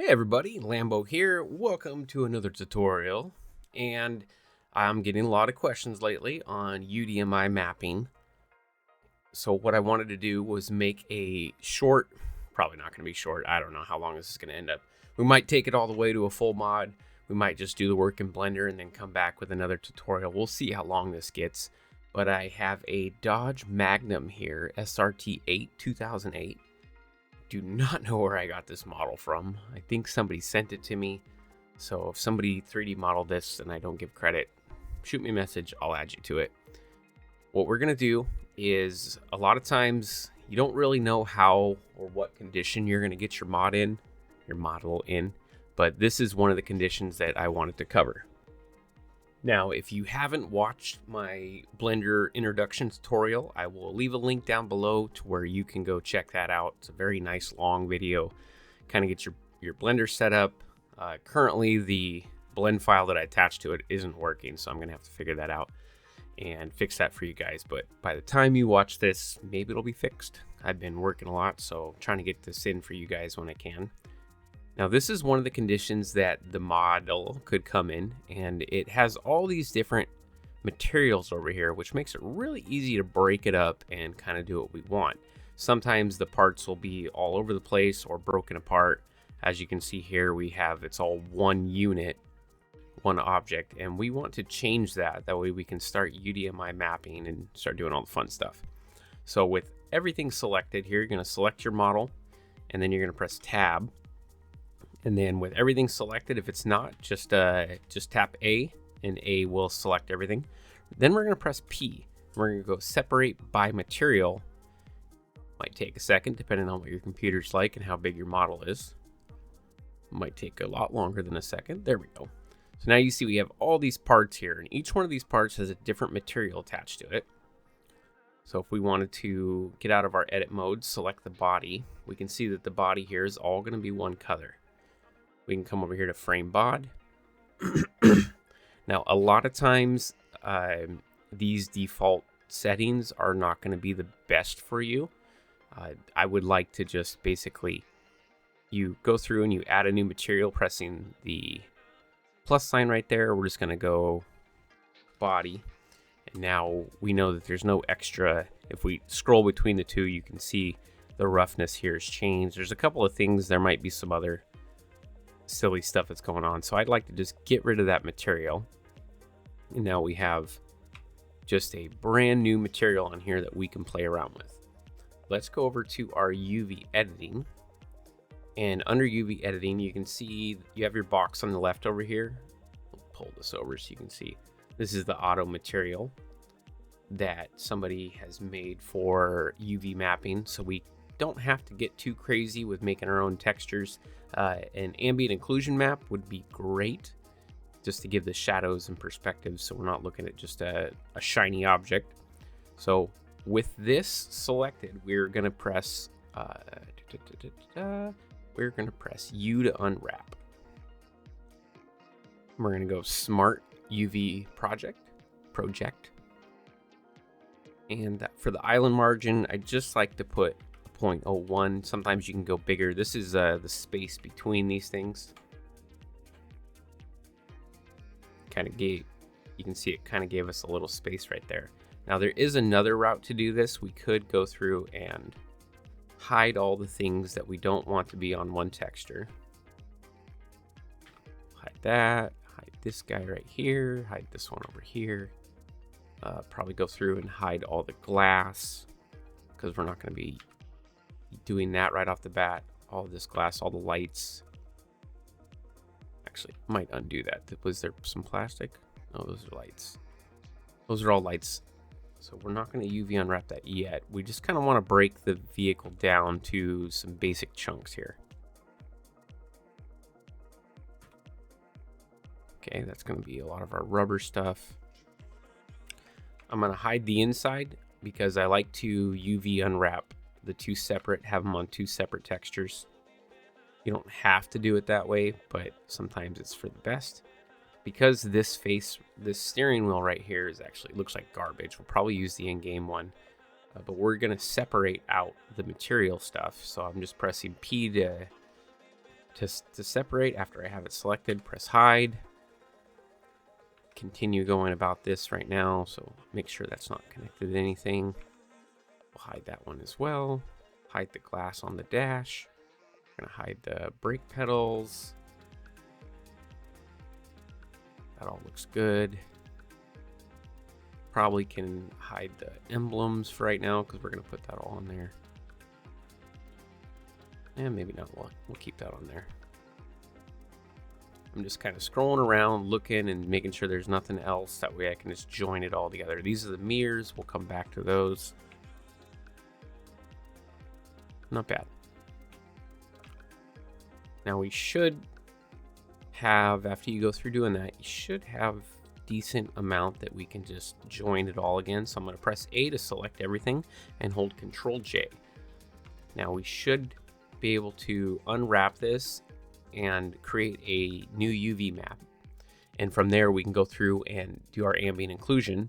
Hey everybody, Lambo here. Welcome to another tutorial. And I'm getting a lot of questions lately on UDMI mapping. So what I wanted to do was make a short, probably not going to be short. I don't know how long this is going to end up. We might take it all the way to a full mod. We might just do the work in Blender and then come back with another tutorial. We'll see how long this gets. But I have a Dodge Magnum here, SRT8 2008. Do not know where I got this model from. I think somebody sent it to me. So if somebody 3D modeled this and I don't give credit, shoot me a message. I'll add you to it. What we're going to do is a lot of times you don't really know how or what condition you're going to get your model in. But this is one of the conditions that I wanted to cover. Now, if you haven't watched my Blender introduction tutorial, I will leave a link down below to where you can go check that out. It's a very nice long video. Kind of get your Blender set up. Currently, the blend file that I attached to it isn't working, so I'm going to have to figure that out and fix that for you guys. But by the time you watch this, maybe it'll be fixed. I've been working a lot, so I'm trying to get this in for you guys when I can. Now, this is one of the conditions that the model could come in, and it has all these different materials over here, which makes it really easy to break it up and kind of do what we want. Sometimes the parts will be all over the place or broken apart. As you can see here, it's all one unit, one object, and we want to change that. That way we can start UDMI mapping and start doing all the fun stuff. So with everything selected here, you're going to select your model, and then you're going to press Tab. And then with everything selected, if it's not, just tap A, and A will select everything. Then we're going to press P. We're going to go separate by material. Might take a second, depending on what your computer's like and how big your model is. Might take a lot longer than a second. There we go. So now you see we have all these parts here, and each one of these parts has a different material attached to it. So if we wanted to get out of our edit mode, select the body, we can see that the body here is all going to be one color. We can come over here to frame bod. Now, a lot of times, these default settings are not going to be the best for you. I would like to just basically, you go through and you add a new material, pressing the plus sign right there. We're just going to go body. And now we know that there's no extra. If we scroll between the two, you can see the roughness here has changed. There's a couple of things. There might be some other silly stuff that's going on, so I'd like to just get rid of that material, and now we have just a brand new material on here that we can play around with. Let's go over to our UV editing, and under UV editing you can see you have your box on the left over here. I'll pull this over so you can see this is the auto material that somebody has made for UV mapping, so we don't have to get too crazy with making our own textures. An ambient occlusion map would be great, just to give the shadows and perspective, so we're not looking at just a shiny object. So with this selected, we're going to press U to unwrap. We're going to go Smart UV project, and for the island margin, I just like to put 0.01. Sometimes you can go bigger. This is the space between these things. You can see it kind of gave us a little space right there. Now there is another route to do this. We could go through and hide all the things that we don't want to be on one texture. Hide that, hide this guy right here, hide this one over here. Probably go through and hide all the glass, because we're not going to be doing that right off the bat. All this glass, all the lights. Actually, might undo that. Was there some plastic? No, those are lights. Those are all lights. So we're not going to UV unwrap that yet. We just kind of want to break the vehicle down to some basic chunks here. Okay, that's going to be a lot of our rubber stuff. I'm going to hide the inside because I like to UV unwrap the two separate, have them on two separate textures. You don't have to do it that way, but sometimes it's for the best. Because this steering wheel right here looks like garbage. We'll probably use the in-game one, but we're going to separate out the material stuff. So I'm just pressing P to To separate, after I have it selected, press hide. Continue going about this right now, so make sure that's not connected to anything. We'll hide that one as well. Hide the glass on the dash. We're gonna hide the brake pedals. That all looks good. Probably can hide the emblems for right now because we're gonna put that all in there. And maybe not. We'll keep that on there. I'm just kind of scrolling around, looking and making sure there's nothing else. That way I can just join it all together. These are the mirrors. We'll come back to those. Not bad. Now we should have, after you go through doing that, you should have decent amount that we can just join it all again. So I'm going to press A to select everything and hold Control J. Now we should be able to unwrap this and create a new UV map, and from there we can go through and do our ambient occlusion,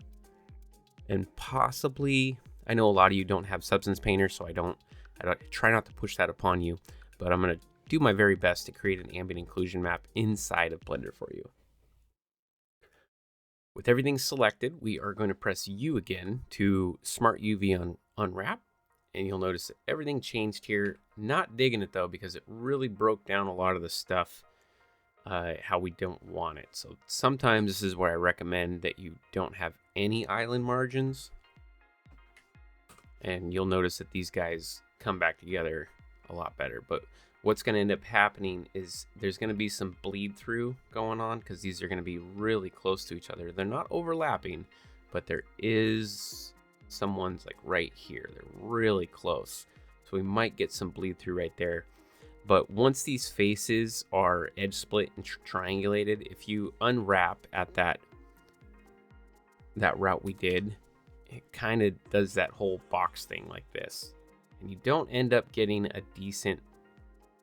and possibly, I know a lot of you don't have Substance Painter, so I try not to push that upon you, but I'm going to do my very best to create an ambient occlusion map inside of Blender for you. With everything selected, we are going to press U again to Smart UV unwrap. And you'll notice that everything changed here. Not digging it though, because it really broke down a lot of the stuff how we don't want it. So sometimes this is where I recommend that you don't have any island margins. And you'll notice that these guys come back together a lot better. But what's going to end up happening is there's going to be some bleed through going on because these are going to be really close to each other. They're not overlapping, but there is some ones like right here. They're really close, so we might get some bleed through right there. But once these faces are edge split and triangulated, if you unwrap at that route we did, it kind of does that whole box thing like this, and you don't end up getting a decent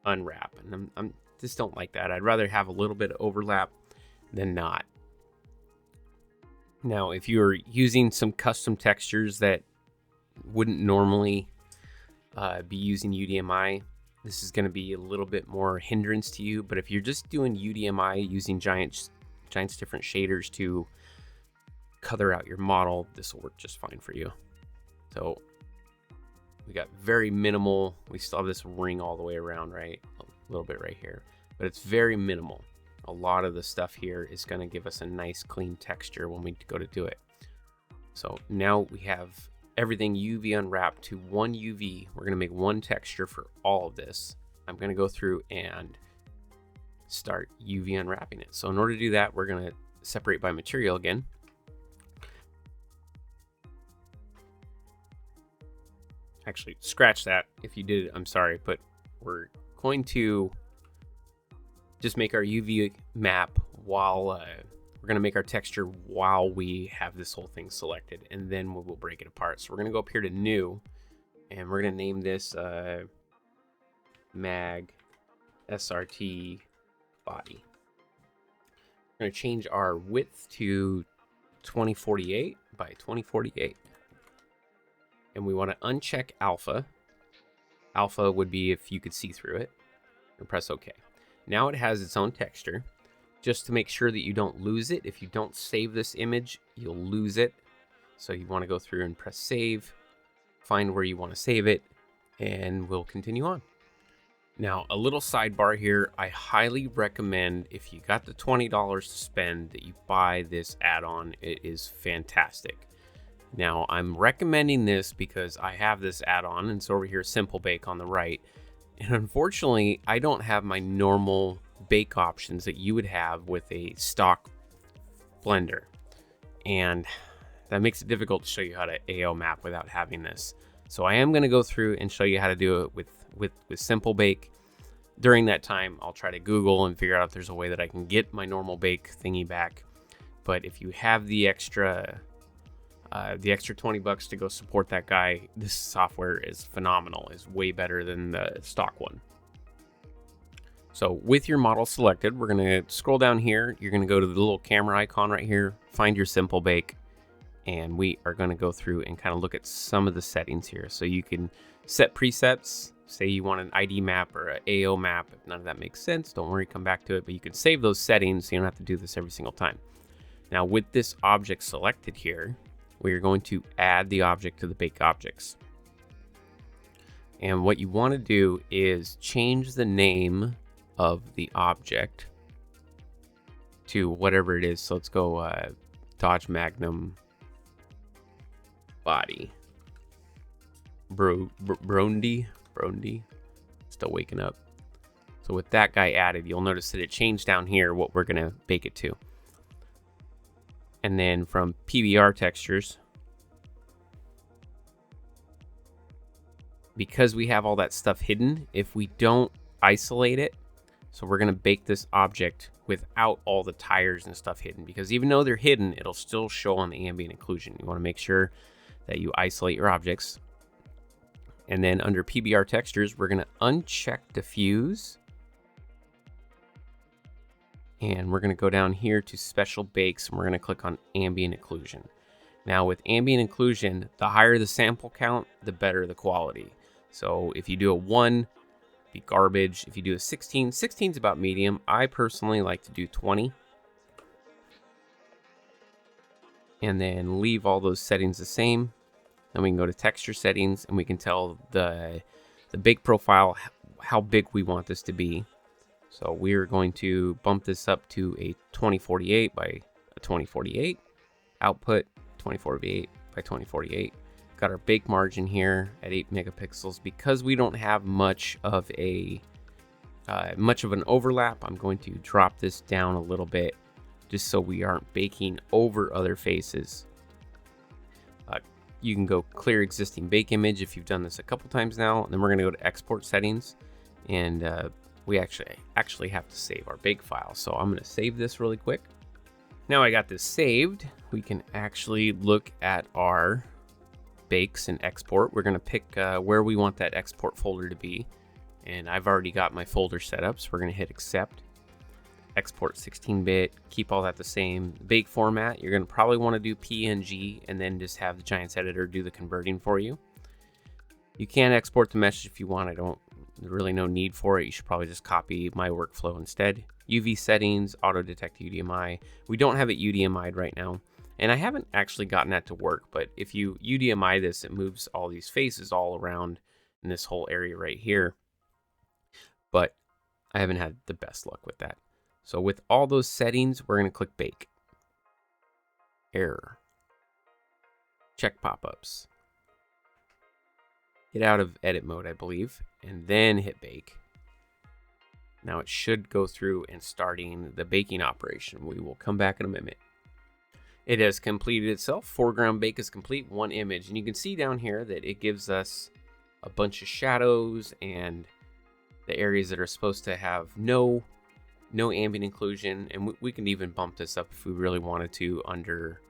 unwrap. And I'm just don't like that. I'd rather have a little bit of overlap than not. Now, if you're using some custom textures that wouldn't normally be using UDMI, this is going to be a little bit more hindrance to you. But if you're just doing UDMI using Giant's different shaders to color out your model, this will work just fine for you. So we got very minimal. We still have this ring all the way around, right? A little bit right here, but it's very minimal. A lot of the stuff here is going to give us a nice clean texture when we go to do it. So now we have everything UV unwrapped to one UV. We're going to make one texture for all of this. I'm going to go through and start UV unwrapping it. So in order to do that, we're going to separate by material again. Actually, scratch that. If you did it, I'm sorry, but we're going to just make our UV map while we're going to make our texture while we have this whole thing selected, and then we'll break it apart. So we're going to go up here to new, and we're going to name this mag SRT body. We're going to change our width to 2048 by 2048. And we want to uncheck alpha. Alpha would be if you could see through it. And press OK. Now it has its own texture. Just to make sure that you don't lose it. If you don't save this image, you'll lose it. So you want to go through and press save. Find where you want to save it. And we'll continue on. Now, a little sidebar here. I highly recommend, if you got the $20 to spend, that you buy this add-on. It is fantastic. Now, I'm recommending this because I have this add-on, and it's over here, Simple Bake on the right. And unfortunately, I don't have my normal bake options that you would have with a stock Blender. And that makes it difficult to show you how to AO map without having this. So I am going to go through and show you how to do it with Simple Bake. During that time, I'll try to Google and figure out if there's a way that I can get my normal bake thingy back. But if you have the extra 20 bucks to go support that guy, this software is phenomenal. It's way better than the stock one. So with your model selected, we're going to scroll down here. You're going to go to the little camera icon right here, find your Simple Bake, and we are going to go through and kind of look at some of the settings here. So you can set presets. Say you want an ID map or an AO map. If none of that makes sense, don't worry, come back to it. But you can save those settings so you don't have to do this every single time. Now with this object selected here, we are going to add the object to the bake objects. And what you want to do is change the name of the object to whatever it is. So let's go Dodge Magnum body. Brondy. Still waking up. So with that guy added, you'll notice that it changed down here what we're going to bake it to. And then from PBR textures, because we have all that stuff hidden, if we don't isolate it, so we're going to bake this object without all the tires and stuff hidden, because even though they're hidden, it'll still show on the ambient occlusion. You want to make sure that you isolate your objects. And then under PBR textures, we're going to uncheck diffuse. And we're going to go down here to special bakes, and we're going to click on ambient occlusion. Now with ambient occlusion, the higher the sample count, the better the quality. So if you do a 1, be garbage. If you do a 16, 16 is about medium. I personally like to do 20. And then leave all those settings the same. Then we can go to texture settings, and we can tell the bake profile how big we want this to be. So we're going to bump this up to a 2048 by a 2048. Output 2048 by 2048. Got our bake margin here at 8 megapixels. Because we don't have much of an overlap, I'm going to drop this down a little bit just so we aren't baking over other faces. You can go clear existing bake image if you've done this a couple times now, and then we're going to go to export settings, and we actually have to save our bake file. So I'm going to save this really quick. Now I got this saved, we can actually look at our bakes and export. We're going to pick where we want that export folder to be, and I've already got my folder set up, so we're going to hit accept. Export 16-bit, keep all that the same. Bake format, you're going to probably want to do PNG and then just have the Giants editor do the converting for you. You can export the message if you want. There's really no need for it. You should probably just copy my workflow instead. UV settings, auto detect UDMI. We don't have it UDMI'd right now, and I haven't actually gotten that to work, but if you UDMI this, it moves all these faces all around in this whole area right here, but I haven't had the best luck with that. So with all those settings, we're going to click bake. Error. Check pop-ups. Get out of edit mode, I believe, and then hit bake. Now it should go through and starting the baking operation. We will come back in a minute. It has completed itself. Foreground bake is complete, 1 image. And you can see down here that it gives us a bunch of shadows and the areas that are supposed to have no ambient occlusion, and we can even bump this up if we really wanted to under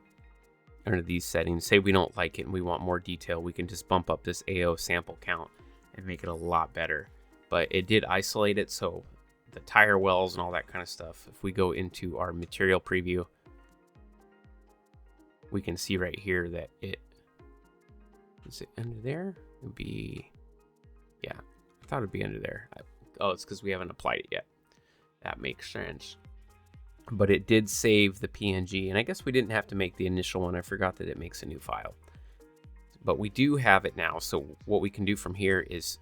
these settings. Say we don't like it and we want more detail, we can just bump up this AO sample count and make it a lot better. But it did isolate it, so the tire wells and all that kind of stuff, if we go into our material preview, we can see right here that is it under there? It would be, yeah, I thought it'd be under there. Oh, it's because we haven't applied it yet. That makes sense. But it did save the PNG, and I guess we didn't have to make the initial one. I forgot that it makes a new file. But we do have it now, so what we can do from here is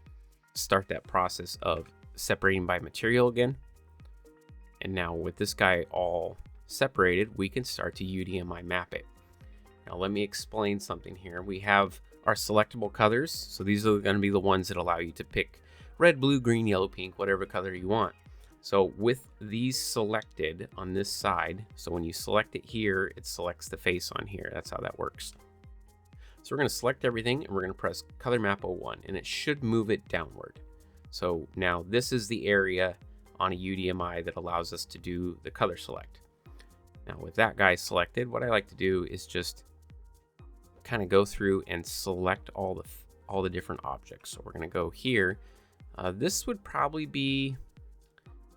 start that process of separating by material again. And now with this guy all separated, we can start to UDMI map it. Now let me explain something here. We have our selectable colors, so these are going to be the ones that allow you to pick red, blue, green, yellow, pink, whatever color you want. So with these selected on this side, so when you select it here, it selects the face on here. That's how that works. So we're going to select everything, and we're going to press color map 01, and it should move it downward. So now this is the area on a UDMI that allows us to do the color select. Now with that guy selected, what I like to do is just kind of go through and select all the different objects. So we're going to go here. This would probably be,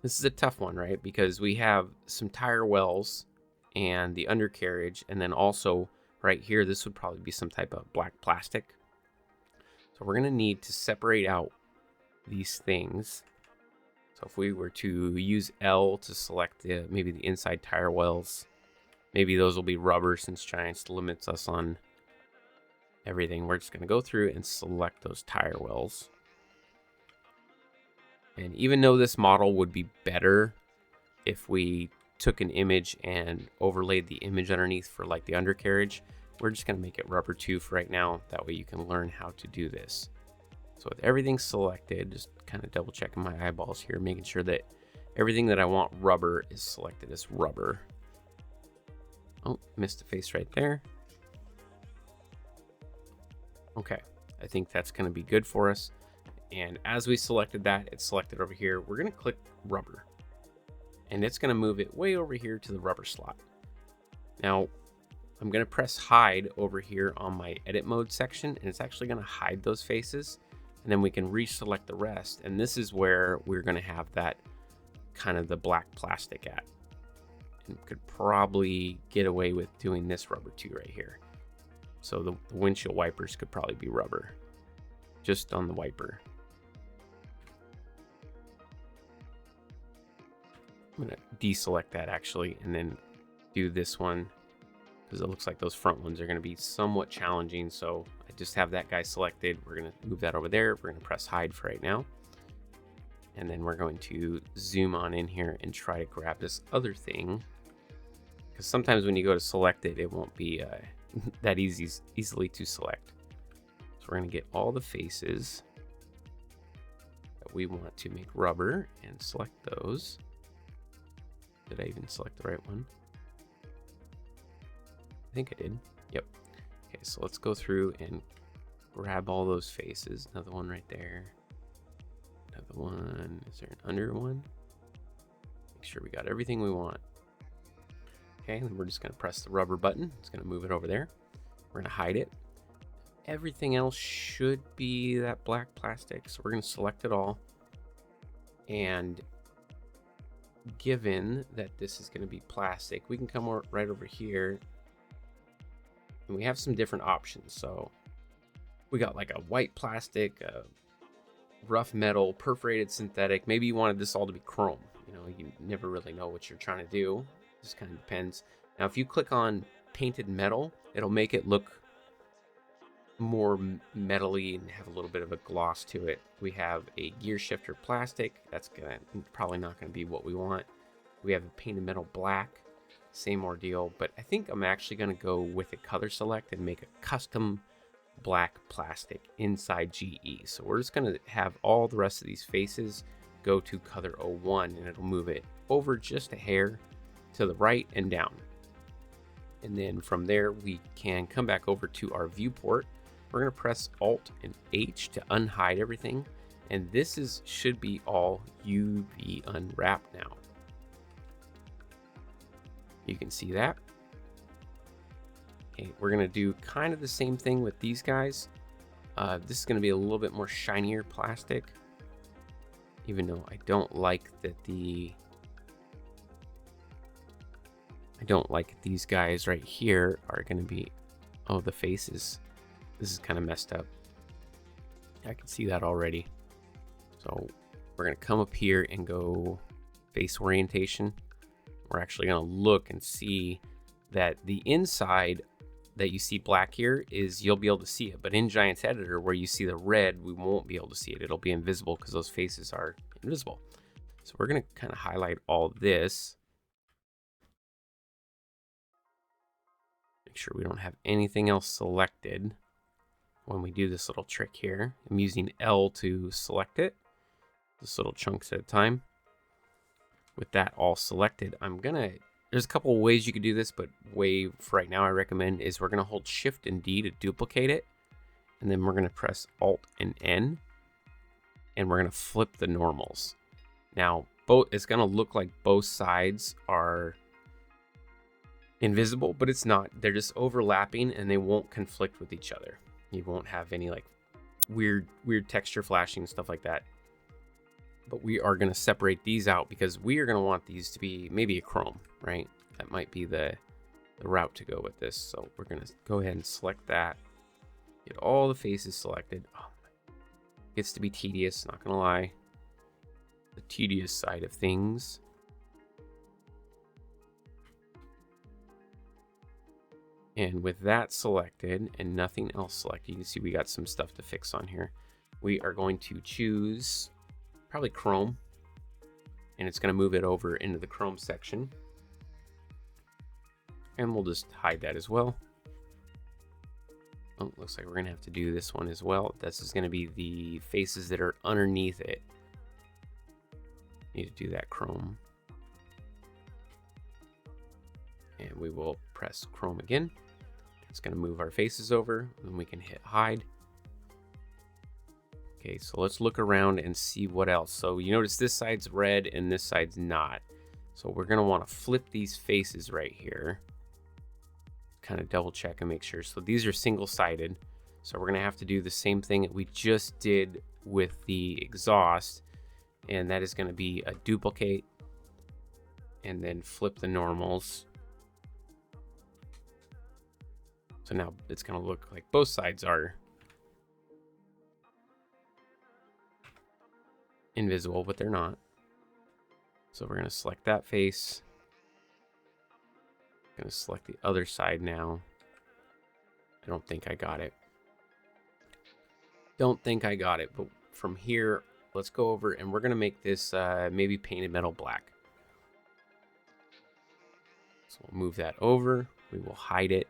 this is a tough one, right? Because we have some tire wells and the undercarriage, and then also right here, this would probably be some type of black plastic. So we're going to need to separate out these things. So if we were to use L to select maybe the inside tire wells, maybe those will be rubber since Giants limits us on everything. We're just going to go through and select those tire wells. And even though this model would be better if we took an image and overlaid the image underneath for like the undercarriage, we're just going to make it rubber too for right now. That way you can learn how to do this. So with everything selected, just kind of double checking my eyeballs here, making sure that everything that I want rubber is selected as rubber. Oh, missed a face right there. Okay, I think that's going to be good for us. And as we selected that, it's selected over here. We're going to click rubber. And it's going to move it way over here to the rubber slot. Now, I'm going to press hide over here on my edit mode section, and it's actually going to hide those faces. And then we can reselect the rest. And this is where we're going to have that kind of the black plastic at. And could probably get away with doing this rubber too right here. So the windshield wipers could probably be rubber, just on the wiper. I'm going to deselect that actually, and then do this one, because it looks like those front ones are going to be somewhat challenging. So I just have that guy selected. We're going to move that over there. We're going to press hide for right now. And then we're going to zoom on in here and try to grab this other thing, because sometimes when you go to select it, it won't be that easily to select. So we're going to get all the faces that we want to make rubber and select those. Did I even select the right one? I think I did. Yep. Okay, so let's go through and grab all those faces. Another one right there. Another one. Is there an under one? Make sure we got everything we want. Okay, then we're just going to press the rubber button. It's going to move it over there. We're going to hide it. Everything else should be that black plastic. So we're going to select it all. And given that this is going to be plastic, we can come right over here. And we have some different options. So we got like a white plastic, a rough metal, perforated synthetic. Maybe you wanted this all to be chrome. You know, you never really know what you're trying to do. Just kind of depends. Now, if you click on painted metal, it'll make it look more metally and have a little bit of a gloss to it. We have a gear shifter plastic. That's probably not going to be what we want. We have a painted metal black. Same ordeal, but I think I'm actually going to go with a color select and make a custom black plastic inside GE. So we're just going to have all the rest of these faces go to color 01, and it'll move it over just a hair to the right and down. And then from there, we can come back over to our viewport. We're going to press Alt and H to unhide everything. And this should be all UV unwrapped now. You can see that. Okay, we're going to do kind of the same thing with these guys. This is going to be a little bit more shinier plastic. Even though I don't like that I don't like these guys right here are going to be, oh, the faces. This is kind of messed up. I can see that already. So we're going to come up here and go face orientation. We're actually going to look and see that the inside that you see black here is, you'll be able to see it. But in Giants Editor, where you see the red, we won't be able to see it. It'll be invisible because those faces are invisible. So we're going to kind of highlight all this. Make sure we don't have anything else selected when we do this little trick here. I'm using L to select it, just little chunks at a time. With that all selected, there's a couple of ways you could do this, but way for right now I recommend is we're gonna hold Shift and D to duplicate it, and then we're gonna press Alt and N, and we're gonna flip the normals. Now, it's gonna look like both sides are invisible, but it's not. They're just overlapping and they won't conflict with each other. You won't have any like weird texture flashing, stuff like that. But we are going to separate these out because we are going to want these to be maybe a chrome, right? That might be the the route to go with this. So we're going to go ahead and select that. Get all the faces selected. Oh, gets to be tedious, not going to lie. The tedious side of things. And with that selected and nothing else selected, you can see we got some stuff to fix on here. We are going to choose probably Chrome, and it's going to move it over into the Chrome section. And we'll just hide that as well. Oh, looks like we're going to have to do this one as well. This is going to be the faces that are underneath it. Need to do that Chrome. And we will press Chrome again. It's going to move our faces over, and we can hit hide. Okay, so let's look around and see what else. So you notice this side's red and this side's not. So we're going to want to flip these faces right here. Kind of double check and make sure. So these are single-sided. So we're going to have to do the same thing that we just did with the exhaust. And that is going to be a duplicate and then flip the normals. So now it's going to look like both sides are invisible, but they're not. So we're going to select that face. I'm going to select the other side now. I don't think I got it. But from here, let's go over and we're going to make this maybe painted metal black. So we'll move that over. We will hide it.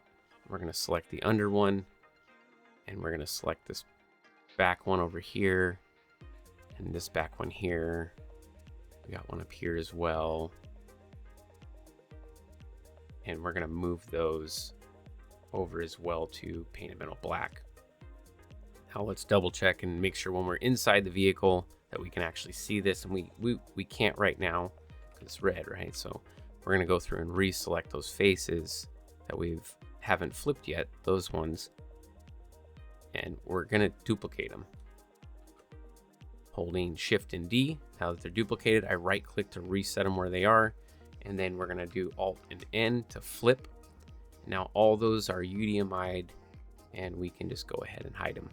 We're going to select the under one, and we're going to select this back one over here, and this back one here. We got one up here as well. And we're going to move those over as well to painted metal black. Now let's double check and make sure when we're inside the vehicle that we can actually see this, and we can't right now because it's red, right? So we're going to go through and reselect those faces that we haven't flipped yet, those ones, and we're going to duplicate them. Holding Shift and D. Now that they're duplicated, I right click to reset them where they are, and then we're going to do Alt and N to flip. Now all those are UDMI'd, and we can just go ahead and hide them.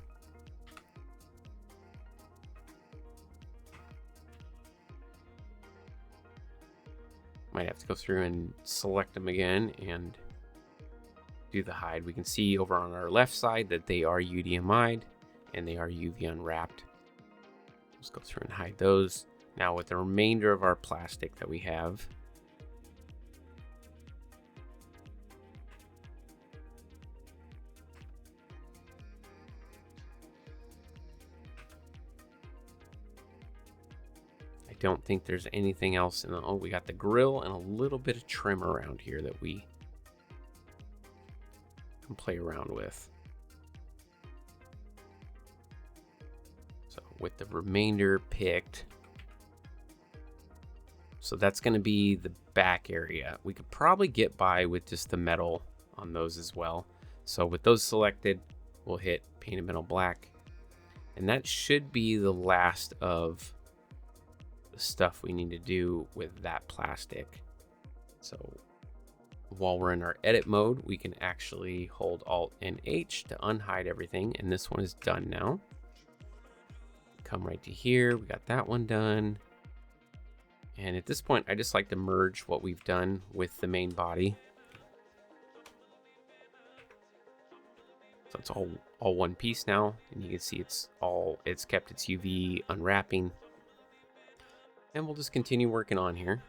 Might have to go through and select them again and do the hide. We can see over on our left side that they are UDMI'd and they are UV unwrapped. Let's go through and hide those. Now with the remainder of our plastic that we have, I don't think there's anything else in the, oh, we got the grill and a little bit of trim around here that we can play around with. So with the remainder picked, so that's going to be the back area. We could probably get by with just the metal on those as well. So with those selected, we'll hit painted metal black, and that should be the last of the stuff we need to do with that plastic. So while we're in our edit mode, we can actually hold Alt and H to unhide everything, and this one is done now. Come right to here, we got that one done. And at this point, I just like to merge what we've done with the main body. So it's all one piece now, and you can see it's kept its UV unwrapping. And we'll just continue working on here.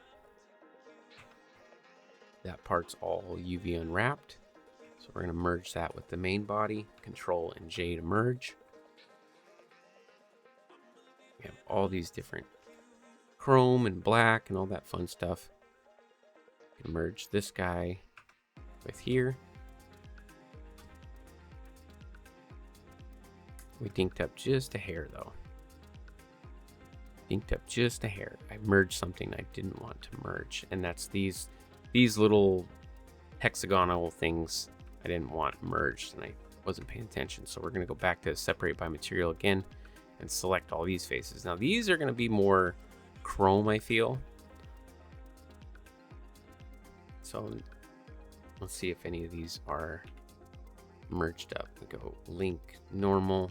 That part's all UV unwrapped. So we're going to merge that with the main body. Control and J to merge. We have all these different chrome and black and all that fun stuff. Merge this guy with here. We dinked up just a hair though. Dinked up just a hair. I merged something I didn't want to merge, and that's these little hexagonal things I didn't want merged, and I wasn't paying attention. So we're going to go back to separate by material again and select all these faces. Now these are going to be more chrome, I feel. So Let's see if any of these are merged up. We go link normal.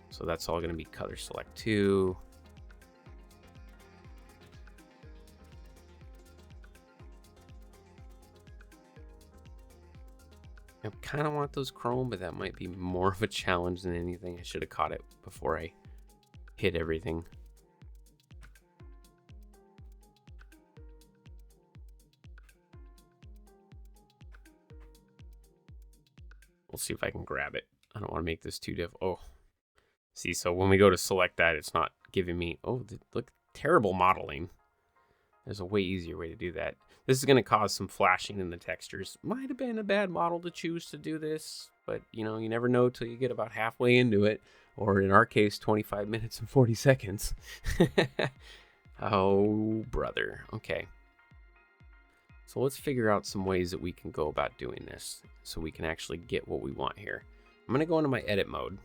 So that's all going to be color select 2. I kind of want those chrome, but that might be more of a challenge than anything. I should have caught it before I hit everything. We'll see if I can grab it. I don't want to make this too diff. Oh, see, so when we go to select that, it's not giving me, oh, look, terrible modeling. There's a way easier way to do that. This is going to cause some flashing in the textures. Might have been a bad model to choose to do this, but you know, you never know till you get about halfway into it, or in our case, 25 minutes and 40 seconds. Oh, brother. Okay. So let's figure out some ways that we can go about doing this so we can actually get what we want here. I'm going to go into my edit mode,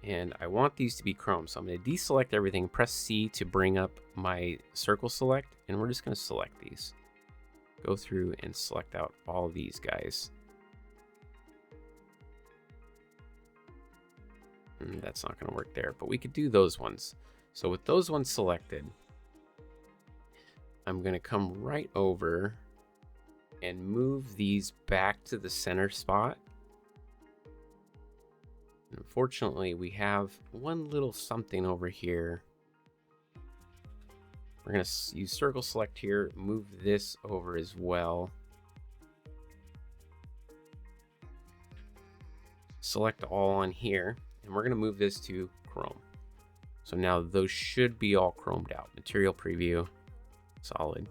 and I want these to be chrome. So I'm going to deselect everything, press C to bring up my circle select, and we're just going to select these. Go through and select out all of these guys. That's not going to work there, but we could do those ones. So with those ones selected, I'm going to come right over and move these back to the center spot. Unfortunately, we have one little something over here. We're going to use circle select here, move this over as well. Select all on here, and we're going to move this to Chrome. So now those should be all chromed out. Material preview, solid.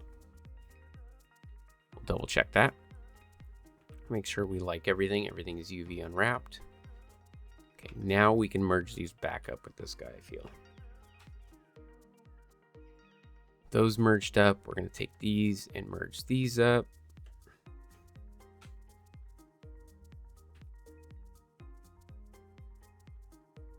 We'll double check that. Make sure we like everything. Everything is UV unwrapped. Okay, now we can merge these back up with this guy, I feel. Those merged up, we're going to take these and merge these up.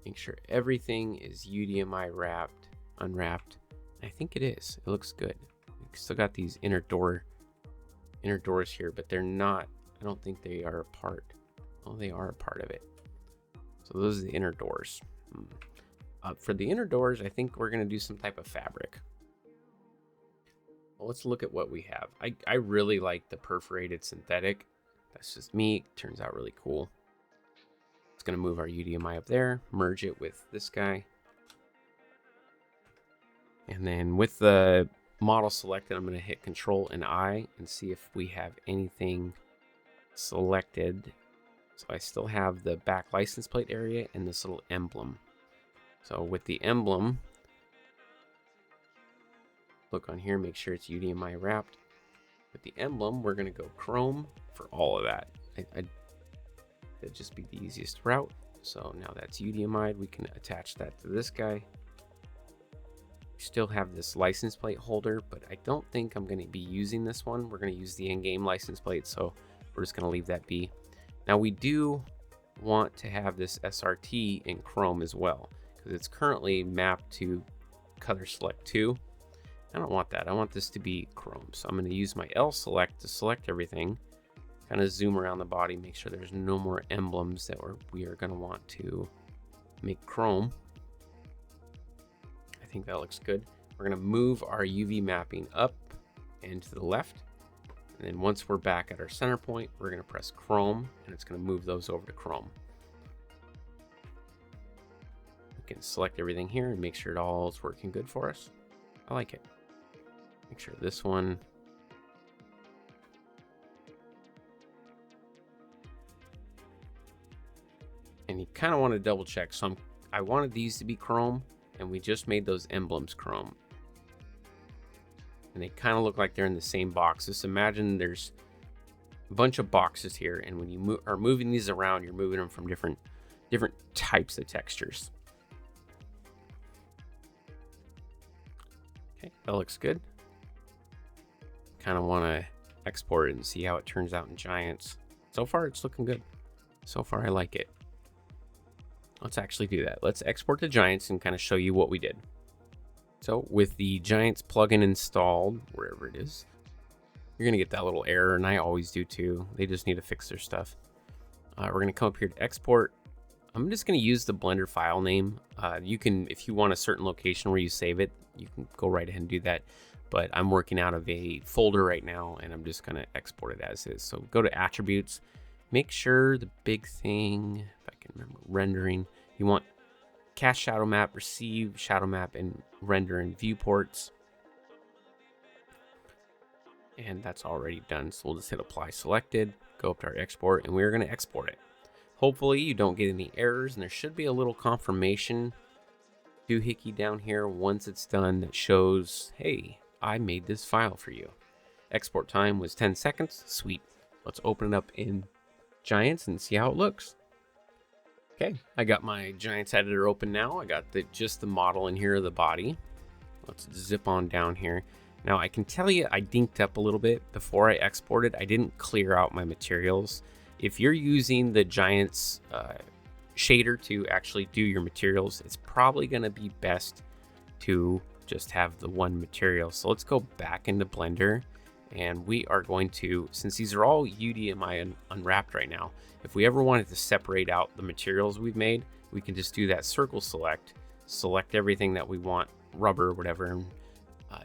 Make sure everything is UDMI wrapped, unwrapped. I think it is. It looks good. We still got these inner doors here, but they're not, I don't think they are a part. Oh, they are a part of it. So those are the inner doors. For the inner doors, I think we're going to do some type of fabric. Well, let's look at what we have. I really like the perforated synthetic. That's just me. It turns out really cool. It's going to move our UDMI up there, merge it with this guy. And then with the model selected, I'm going to hit Control and I and see if we have anything selected. So I still have the back license plate area and this little emblem. So with the emblem, look on here, make sure it's UDMI wrapped. With the emblem, we're going to go Chrome for all of that. That'd just be the easiest route. So now that's UDMI'd, we can attach that to this guy. We still have this license plate holder, but I don't think I'm going to be using this one. We're going to use the in-game license plate, so we're just going to leave that be. Now we do want to have this SRT in Chrome as well, because it's currently mapped to color select 2. I don't want that. I want this to be Chrome. So I'm going to use my L select to select everything. Kind of zoom around the body, make sure there's no more emblems that we are going to want to make Chrome. I think that looks good. We're going to move our UV mapping up and to the left. And then once we're back at our center point, we're going to press Chrome, and it's going to move those over to Chrome. We can select everything here and make sure it all is working good for us. I like it. Make sure this one. And you kind of want to double check. So I wanted these to be Chrome, and we just made those emblems Chrome. And they kind of look like they're in the same box. Just imagine there's a bunch of boxes here, and when you are moving these around, you're moving them from different types of textures. Okay, that looks good. Kind of want to export it and see how it turns out in Giants. So far, it's looking good. So far, I like it. Let's actually do that. Let's export to Giants and kind of show you what we did. So with the Giants plugin installed, wherever it is, you're gonna get that little error, and I always do too. They just need to fix their stuff. We're gonna come up here to export. I'm just gonna use the Blender file name. You can, if you want a certain location where you save it, you can go right ahead and do that. But I'm working out of a folder right now, and I'm just gonna export it as is. So go to attributes, make sure the big thing, if I can remember, rendering, you want cast shadow map, receive shadow map, and render in viewports. And that's already done. So we'll just hit apply selected, go up to our export, and we're gonna export it. Hopefully you don't get any errors, and there should be a little confirmation doohickey down here once it's done that shows, hey, I made this file for you. Export time was 10 seconds. Sweet. Let's open it up in Giants and see how it looks. Okay, I got my Giants editor open now. I got just the model in here of the body. Let's zip on down here. Now I can tell you I dinked up a little bit before I exported. I didn't clear out my materials. If you're using the Giants shader to actually do your materials, it's probably going to be best to just have the one material. So let's go back into Blender, and we are going to, since these are all UDMI unwrapped right now, if we ever wanted to separate out the materials we've made, we can just do that circle select everything that we want, rubber, whatever, and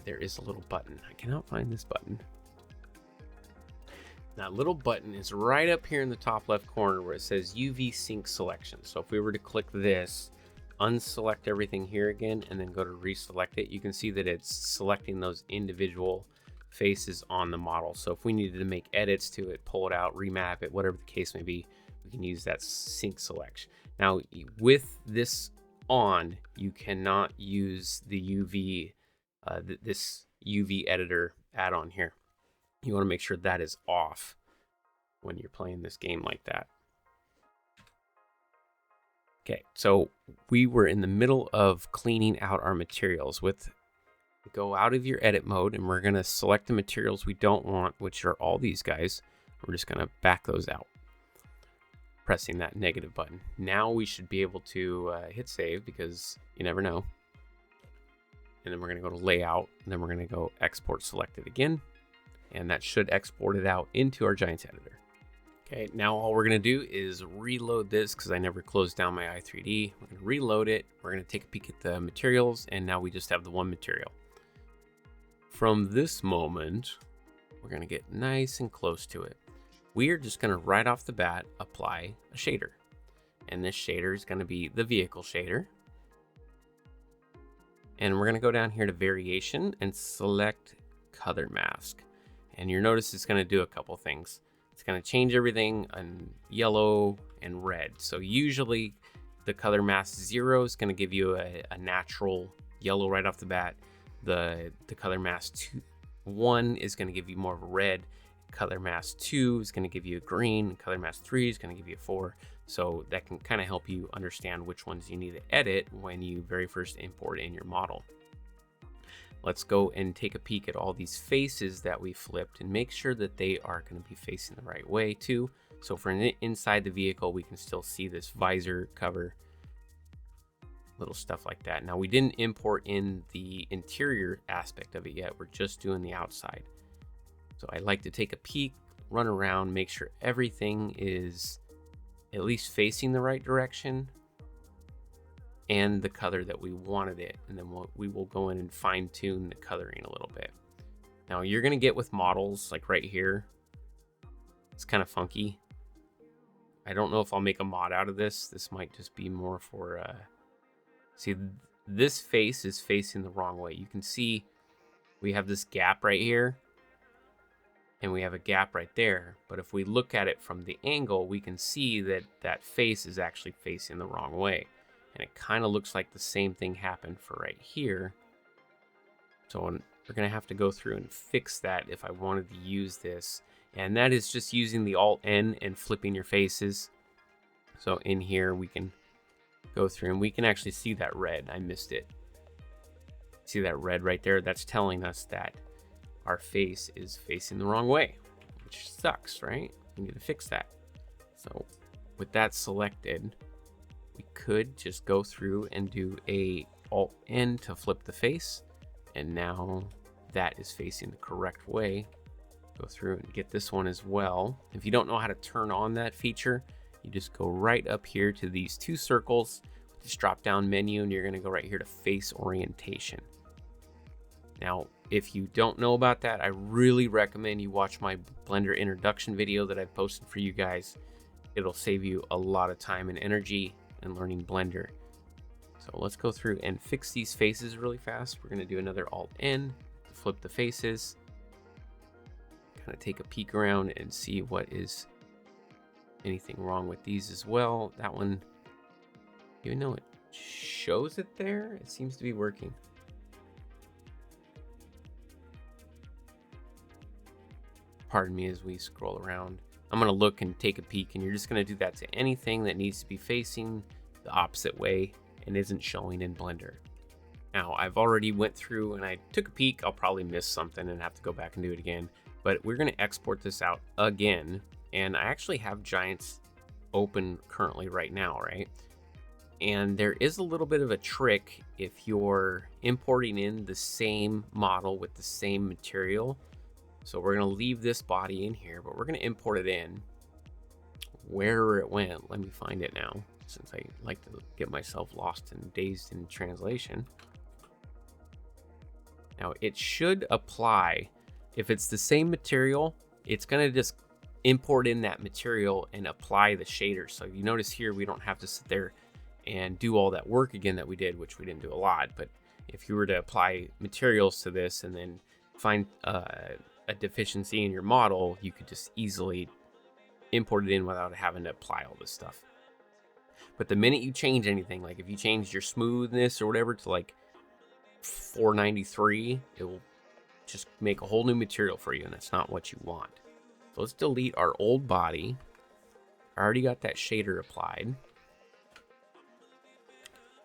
there is a little button. I cannot find this button. That little button is right up here in the top left corner where it says UV sync selection. So if we were to click this, unselect everything here again, and then go to reselect it, you can see that it's selecting those individual faces on the model. So if we needed to make edits to it, pull it out, remap it, whatever the case may be, we can use that sync selection. Now with this on, you cannot use the UV, this UV editor add-on here. You want to make sure that is off when you're playing this game like that. Okay, so we were in the middle of cleaning out our materials. Go out of your edit mode, and we're going to select the materials we don't want, which are all these guys. We're just going to back those out, pressing that negative button. Now we should be able to hit save, because you never know. And then we're going to go to layout, and then we're going to go export selected again. And that should export it out into our Giants editor. Okay, now all we're gonna do is reload this because I never closed down my i3D. We're gonna reload it. We're gonna take a peek at the materials, and now we just have the one material. From this moment, we're gonna get nice and close to it. We are just gonna right off the bat apply a shader. And this shader is gonna be the vehicle shader. And we're gonna go down here to variation and select color mask. And you'll notice it's going to do a couple things. It's going to change everything in yellow and red. So usually the color mask 0 is going to give you a natural yellow right off the bat. The color mask 1 is going to give you more of a red. Color mask 2 is going to give you a green. Color mask 3 is going to give you a 4. So that can kind of help you understand which ones you need to edit when you very first import in your model. Let's go and take a peek at all these faces that we flipped and make sure that they are going to be facing the right way too. So for inside the vehicle, we can still see this visor cover, little stuff like that. Now we didn't import in the interior aspect of it yet. We're just doing the outside. So I like to take a peek, run around, make sure everything is at least facing the right direction and the color that we wanted it, and then we will go in and fine tune the coloring a little bit. Now you're gonna get with models like right here, it's kind of funky. I don't know if I'll make a mod out of this. This might just be more for see, this face is facing the wrong way. You can see we have this gap right here and we have a gap right there, but if we look at it from the angle, we can see that that face is actually facing the wrong way. And it kind of looks like the same thing happened for right here. So we're going to have to go through and fix that if I wanted to use this. And that is just using the Alt-N and flipping your faces. So in here we can go through and we can actually see that red. I missed it. See that red right there? That's telling us that our face is facing the wrong way, which sucks, right? We need to fix that. So with that selected, we could just go through and do a Alt-N to flip the face, and now that is facing the correct way. Go through and get this one as well. If you don't know how to turn on that feature, you just go right up here to these two circles with this drop down menu, and you're going to go right here to face orientation. Now, if you don't know about that, I really recommend you watch my Blender introduction video that I've posted for you guys. It'll save you a lot of time and energy in learning Blender. So let's go through and fix these faces really fast. We're going to do another Alt-N to flip the faces. Kind of take a peek around and see what is anything wrong with these as well. That one, even though it shows it there, it seems to be working. Pardon me as we scroll around. I'm going to look and take a peek, and you're just going to do that to anything that needs to be facing the opposite way and isn't showing in Blender. Now, I've already went through and I took a peek. I'll probably miss something and have to go back and do it again, but we're going to export this out again. And I actually have Giants open currently right now, right? And there is a little bit of a trick if you're importing in the same model with the same material. So we're going to leave this body in here, but we're going to import it in. Where it went, let me find it now, since I like to get myself lost and dazed in translation. Now it should apply. If it's the same material, it's going to just import in that material and apply the shader. So you notice here, we don't have to sit there and do all that work again that we did, which we didn't do a lot. But if you were to apply materials to this and then find a deficiency in your model, you could just easily import it in without having to apply all this stuff. But the minute you change anything, like if you change your smoothness or whatever to like 493, it will just make a whole new material for you, and that's not what you want. So let's delete our old body. I already got that shader applied.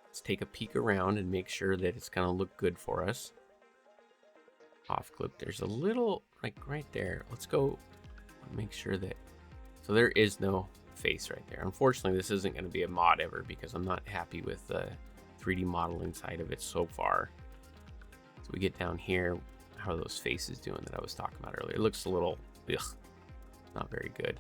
Let's take a peek around and make sure that it's going to look good for us. Off clip, there's a little, like right there. Let's go make sure that, so there is no face right there. Unfortunately, this isn't going to be a mod ever because I'm not happy with the 3D model inside of it so far. So we get down here, how are those faces doing that I was talking about earlier? It looks a little, ugh, not very good.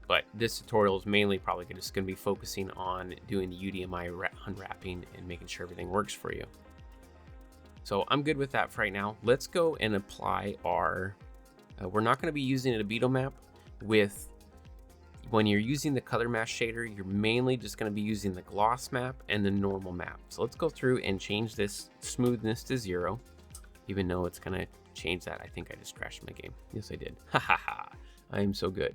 But this tutorial is mainly probably just going to be focusing on doing the UDMI unwrapping and making sure everything works for you. So I'm good with that for right now. Let's go and apply our, we're not going to be using a albedo map. When you're using the color mask shader, you're mainly just going to be using the gloss map and the normal map. So let's go through and change this smoothness to 0, even though it's going to change that. I think I just crashed my game. Yes, I did. Ha ha ha. I am so good.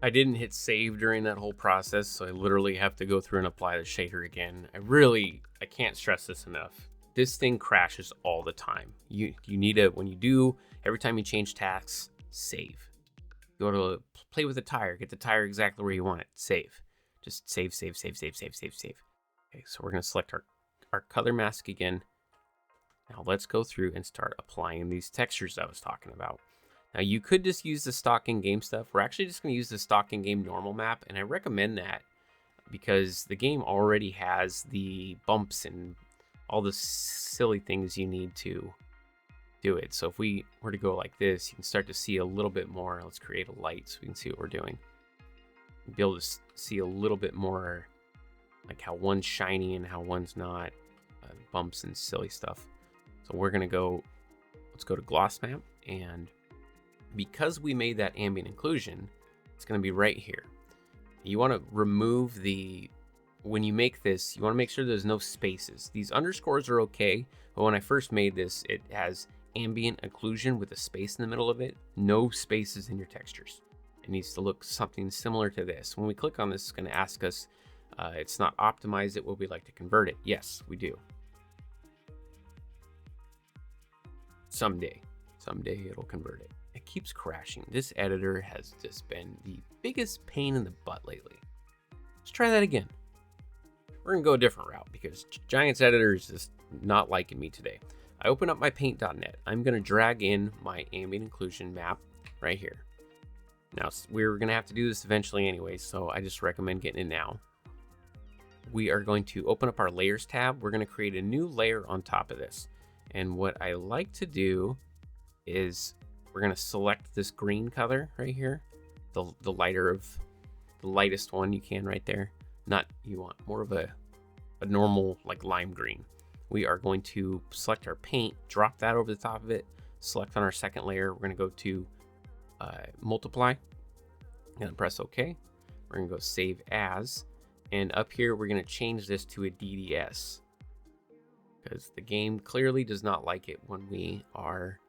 I didn't hit save during that whole process, so I literally have to go through and apply the shader again. I can't stress this enough. This thing crashes all the time. You need to, when you do, every time you change tasks, save. Go to play with the tire, get the tire exactly where you want it, save. Just save, save, save, save, save, save, save. Okay, so we're gonna select our color mask again. Now let's go through and start applying these textures I was talking about. Now you could just use the stock in-game stuff. We're actually just gonna use the stock in-game normal map, and I recommend that because the game already has the bumps and all the silly things you need to do it. So if we were to go like this, you can start to see a little bit more. Let's create a light so we can see what we're doing. You'll be able to see a little bit more like how one's shiny and how one's not, bumps and silly stuff. So we're gonna go, let's go to gloss map, and because we made that ambient occlusion, it's gonna be right here. You wanna remove when you make this, you wanna make sure there's no spaces. These underscores are okay, but when I first made this, it has ambient occlusion with a space in the middle of it. No spaces in your textures. It needs to look something similar to this. When we click on this, it's gonna ask us, it's not optimized it, would we like to convert it? Yes, we do. Someday it'll convert it. It keeps crashing. This editor has just been the biggest pain in the butt lately. Let's try that again. We're gonna go a different route because Giants editor is just not liking me today. I open up my paint.net. I'm gonna drag in my ambient occlusion map right here. Now we're gonna have to do this eventually anyway, so I just recommend getting it now. We are going to open up our layers tab. We're gonna create a new layer on top of this. And what I like to do is we're going to select this green color right here, the lightest one you can right there. Not, you want more of a normal like lime green. We are going to select our paint, drop that over the top of it, select on our second layer. We're going to go to multiply and press OK. We're going to go save as, and up here we're going to change this to a DDS because the game clearly does not like it when we are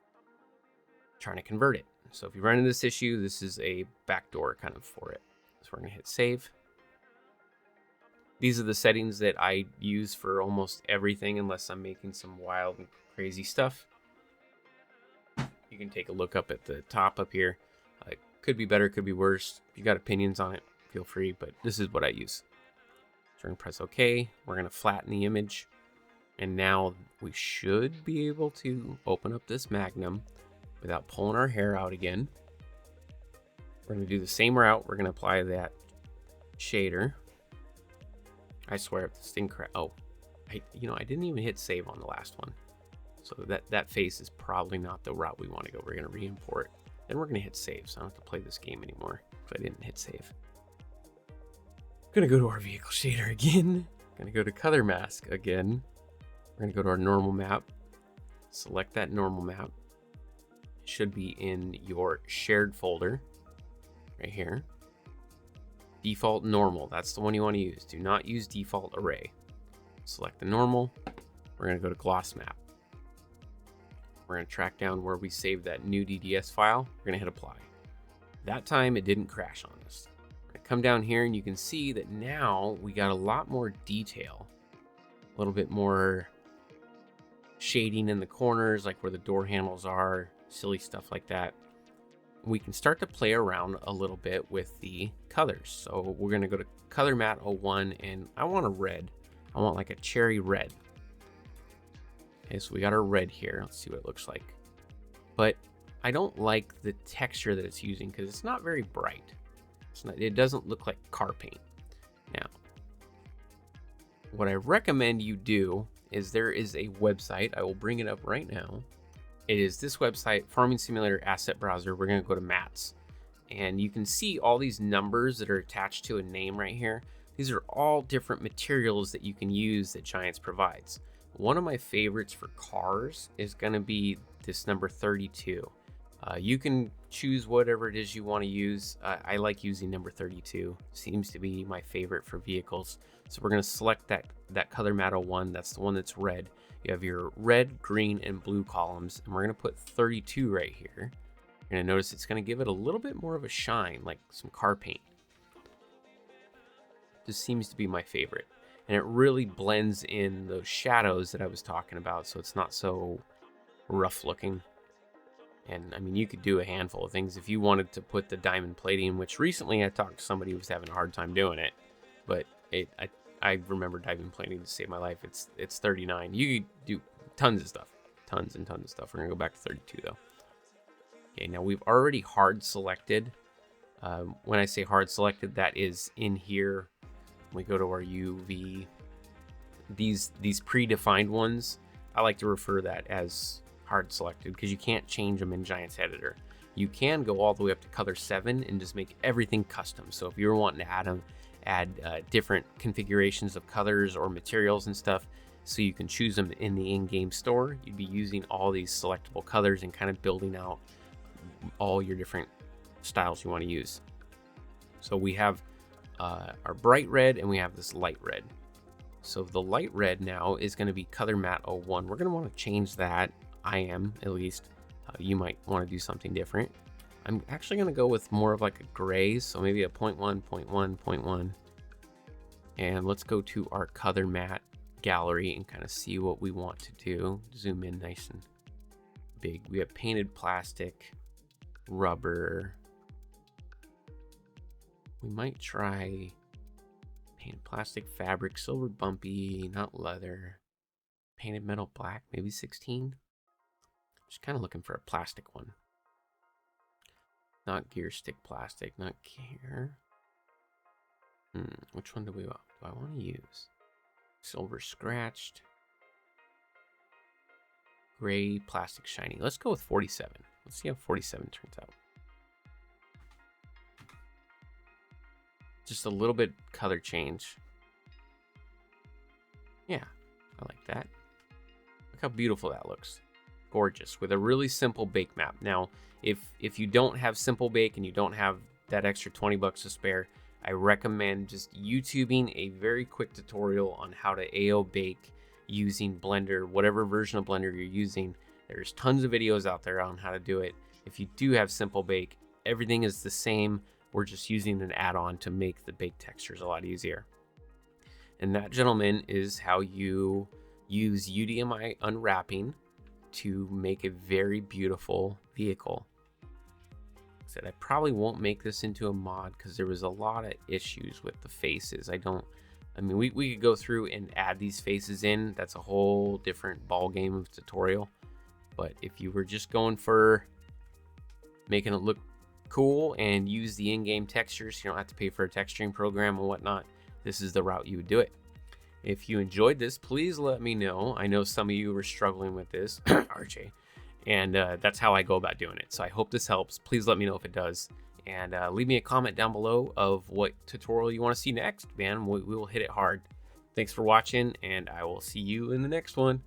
trying to convert it. So if you run into this issue, this is a backdoor kind of for it. So we're going to hit save. These are the settings that I use for almost everything unless I'm making some wild and crazy stuff. You can take a look up at the top up here. Could be better, could be worse. If you got opinions on it, feel free, but this is what I use. So we're going to press OK. We're going to flatten the image. And now we should be able to open up this Magnum without pulling our hair out again. We're going to do the same route. We're going to apply that shader. I swear if this thing I didn't even hit save on the last one. So that face is probably not the route we want to go. We're going to re-import. Then we're going to hit save, so I don't have to play this game anymore if I didn't hit save. I'm going to go to our vehicle shader again. Going to go to color mask again. We're going to go to our normal map. Select that normal map. It should be in your shared folder right here. Default normal, that's the one you want to use. Do not use default array. Select the normal. We're going to go to gloss map. We're going to track down where we saved that new DDS file. We're going to hit apply. That time it didn't crash on us. We're going to come down here and you can see that now we got a lot more detail. A little bit more shading in the corners, like where the door handles are, silly stuff like that. We can start to play around a little bit with the colors. So we're going to go to color matte 01 and I want a red. I want like a cherry red. Okay, so we got our red here. Let's see what it looks like. But I don't like the texture that it's using because it's not very bright. It doesn't look like car paint. Now, what I recommend you do is there is a website. I will bring it up right now. It is this website, Farming Simulator Asset Browser. We're going to go to mats. And you can see all these numbers that are attached to a name right here. These are all different materials that you can use that Giants provides. One of my favorites for cars is going to be this number 32. You can choose whatever it is you want to use. I like using number 32. Seems to be my favorite for vehicles. So we're going to select that color matte 01. That's the one that's red. You have your red, green, and blue columns, and we're going to put 32 right here. You're going to notice it's going to give it a little bit more of a shine, like some car paint. This seems to be my favorite. And it really blends in those shadows that I was talking about, so it's not so rough looking. And I mean, you could do a handful of things if you wanted to put the diamond plating, which recently I talked to somebody who was having a hard time doing it, but I remember diamond plating to save my life. It's 39. You could do tons of stuff, tons and tons of stuff. We're gonna go back to 32 though. Okay, now we've already hard selected. When I say hard selected, that is in here. We go to our UV. These predefined ones, I like to refer that as hard selected because you can't change them in Giants Editor. You can go all the way up to color 7 and just make everything custom. So if you're wanting to add different configurations of colors or materials and stuff, so you can choose them in the in-game store, you'd be using all these selectable colors and kind of building out all your different styles you want to use. So we have our bright red and we have this light red. So the light red now is going to be color matte 01. We're going to want to change that. I am, at least. You might want to do something different. I'm actually going to go with more of like a gray, so maybe a 0.1, 0.1, 0.1. And let's go to our color matte gallery and kind of see what we want to do. Zoom in nice and big. We have painted plastic, rubber. We might try painted plastic, fabric, silver bumpy, not leather. Painted metal black, maybe 16. Just kind of looking for a plastic one. Not gear stick plastic, not gear. Which one do I want to use? Silver scratched. Gray plastic shiny. Let's go with 47. Let's see how 47 turns out. Just a little bit color change. Yeah, I like that. Look how beautiful that looks. Gorgeous, with a really simple bake map. Now, if you don't have simple bake and you don't have that extra 20 bucks to spare, I recommend just YouTubing a very quick tutorial on how to AO bake using Blender, whatever version of Blender you're using. There's tons of videos out there on how to do it. If you do have simple bake, everything is the same. We're just using an add-on to make the bake textures a lot easier. And that, gentlemen, is how you use UDMI unwrapping to make a very beautiful vehicle. Like I said, I probably won't make this into a mod because there was a lot of issues with the faces. I mean, we could go through and add these faces in. That's a whole different ball game of tutorial. But if you were just going for making it look cool and use the in-game textures, you don't have to pay for a texturing program and whatnot, this is the route you would do it. If you enjoyed this, please let me know. I know some of you were struggling with this, RJ, and that's how I go about doing it. So I hope this helps. Please let me know if it does, and leave me a comment down below of what tutorial you want to see next, man. We will hit it hard. Thanks for watching, and I will see you in the next one.